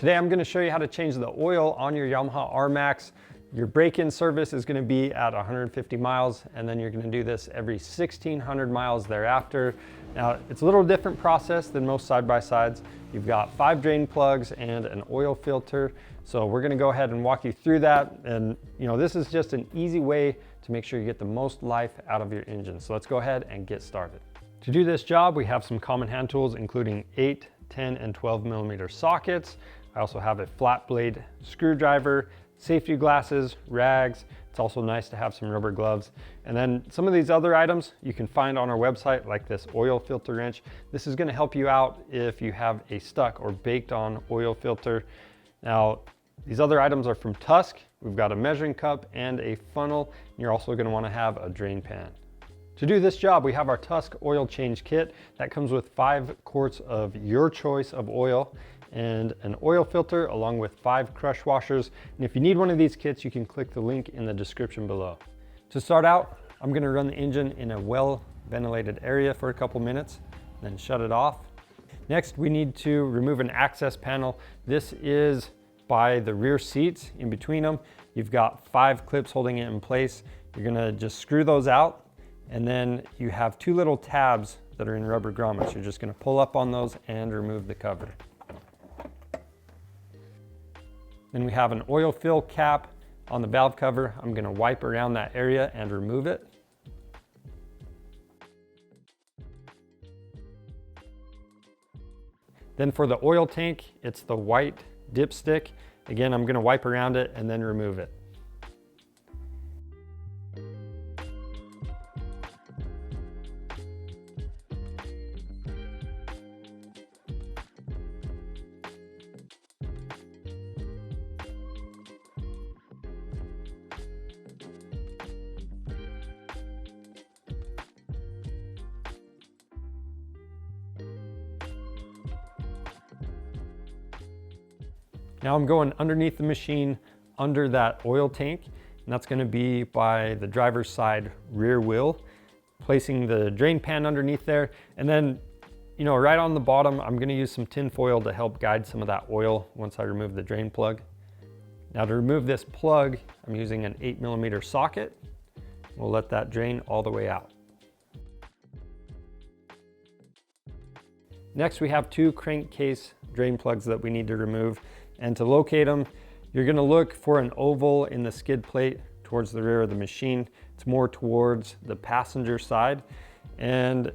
Today I'm going to show you how to change the oil on your Yamaha RMAX. Your break-in service is going to be at 150 miles, and then you're going to do this every 1,600 miles thereafter. Now, it's a little different process than most side-by-sides. You've got 5 drain plugs and an oil filter. So we're going to go ahead and walk you through that. And this is just an easy way to make sure you get the most life out of your engine. So let's go ahead and get started. To do this job, we have some common hand tools, including 8, 10, and 12 millimeter sockets. I also have a flat blade screwdriver, safety glasses, rags. It's also nice to have some rubber gloves. And then some of these other items you can find on our website, like this oil filter wrench. This is going to help you out if you have a stuck or baked on oil filter. Now, these other items are from Tusk. We've got a measuring cup and a funnel. And you're also going to want to have a drain pan. To do this job, we have our Tusk oil change kit that comes with 5 quarts of your choice of oil and an oil filter along with 5 crush washers. And if you need one of these kits, you can click the link in the description below. To start out, I'm going to run the engine in a well ventilated area for a couple minutes, then shut it off. Next, we need to remove an access panel. This is by the rear seats. In between them, you've got 5 clips holding it in place. You're going to just screw those out, and then you have 2 little tabs that are in rubber grommets. You're just going to pull up on those and remove the cover. Then we have an oil fill cap on the valve cover. I'm going to wipe around that area and remove it. Then for the oil tank, it's the white dipstick. Again, I'm going to wipe around it and then remove it. Now I'm going underneath the machine, under that oil tank, and that's going to be by the driver's side rear wheel, placing the drain pan underneath there. And then, right on the bottom, I'm going to use some tin foil to help guide some of that oil once I remove the drain plug. Now to remove this plug, I'm using an 8 millimeter socket. We'll let that drain all the way out. Next, we have 2 crankcase drain plugs that we need to remove. And to locate them, you're going to look for an oval in the skid plate towards the rear of the machine. It's more towards the passenger side. And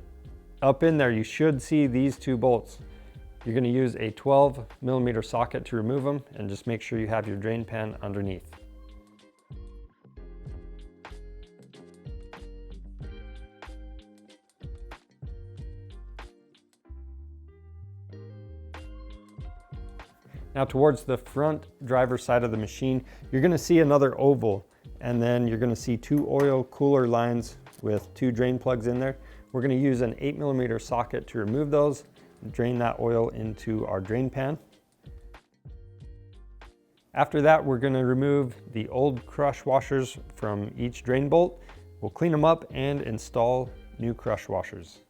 up in there, you should see these 2 bolts. You're going to use a 12 millimeter socket to remove them, and just make sure you have your drain pan underneath. Now towards the front driver's side of the machine, you're going to see another oval, and then you're going to see 2 oil cooler lines with 2 drain plugs in there. We're going to use an 8 millimeter socket to remove those, and drain that oil into our drain pan. After that, we're going to remove the old crush washers from each drain bolt. We'll clean them up and install new crush washers.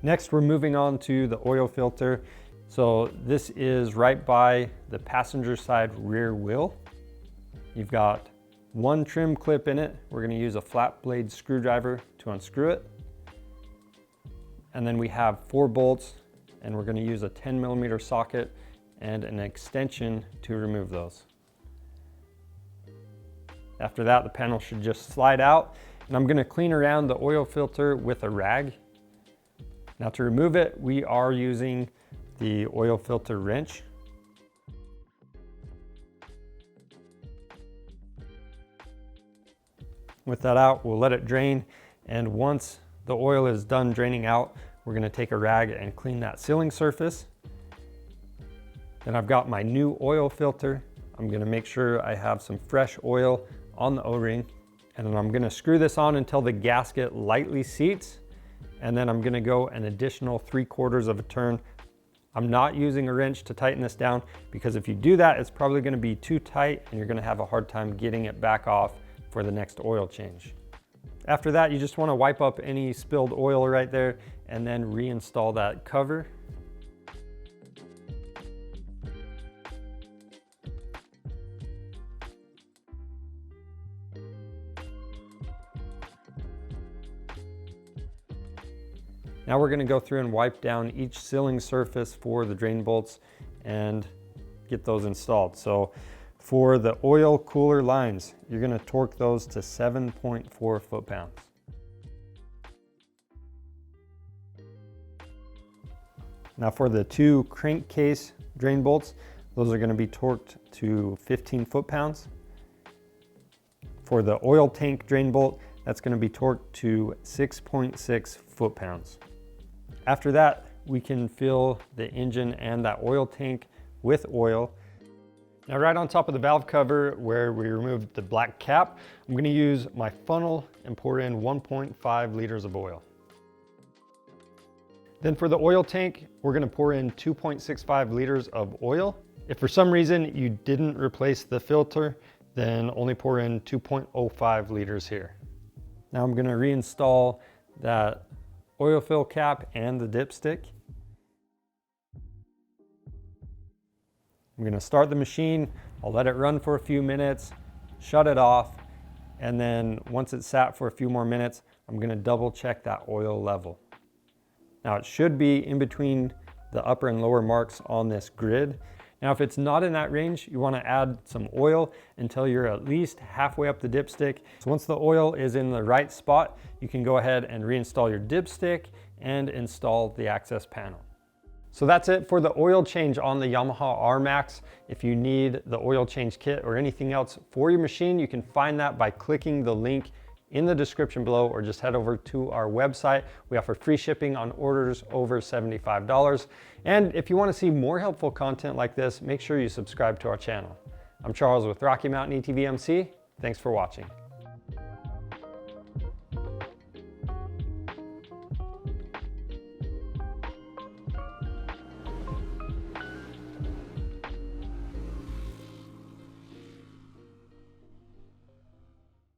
Next, we're moving on to the oil filter. So this is right by the passenger side rear wheel. You've got 1 trim clip in it. We're going to use a flat blade screwdriver to unscrew it. And then we have 4 bolts, and we're going to use a 10 millimeter socket and an extension to remove those. After that, the panel should just slide out, and I'm going to clean around the oil filter with a rag. Now to remove it, we are using the oil filter wrench. With that out, we'll let it drain, and once the oil is done draining out, we're going to take a rag and clean that sealing surface. Then I've got my new oil filter. I'm going to make sure I have some fresh oil on the O-ring, and then I'm going to screw this on until the gasket lightly seats. and then I'm gonna go an additional 3/4 of a turn. I'm not using a wrench to tighten this down because if you do that, it's probably gonna be too tight and you're gonna have a hard time getting it back off for the next oil change. After that, you just wanna wipe up any spilled oil right there and then reinstall that cover. Now we're gonna go through and wipe down each sealing surface for the drain bolts and get those installed. So for the oil cooler lines, you're gonna torque those to 7.4 foot-pounds. Now for the 2 crankcase drain bolts, those are gonna be torqued to 15 foot-pounds. For the oil tank drain bolt, that's gonna be torqued to 6.6 foot-pounds. After that, we can fill the engine and that oil tank with oil. Now right on top of the valve cover where we removed the black cap, I'm gonna use my funnel and pour in 1.5 liters of oil. Then for the oil tank, we're gonna pour in 2.65 liters of oil. If for some reason you didn't replace the filter, then only pour in 2.05 liters here. Now I'm gonna reinstall that oil fill cap and the dipstick. I'm gonna start the machine, I'll let it run for a few minutes, shut it off, and then once it's sat for a few more minutes, I'm gonna double check that oil level. Now it should be in between the upper and lower marks on this grid. Now if it's not in that range, you wanna add some oil until you're at least halfway up the dipstick. So once the oil is in the right spot, you can go ahead and reinstall your dipstick and install the access panel. So that's it for the oil change on the Yamaha RMAX. If you need the oil change kit or anything else for your machine, you can find that by clicking the link in the description below or just head over to our website. We offer free shipping on orders over $75. And if you want to see more helpful content like this, make sure you subscribe to our channel. I'm Charles with Rocky Mountain ETVMC. Thanks for watching.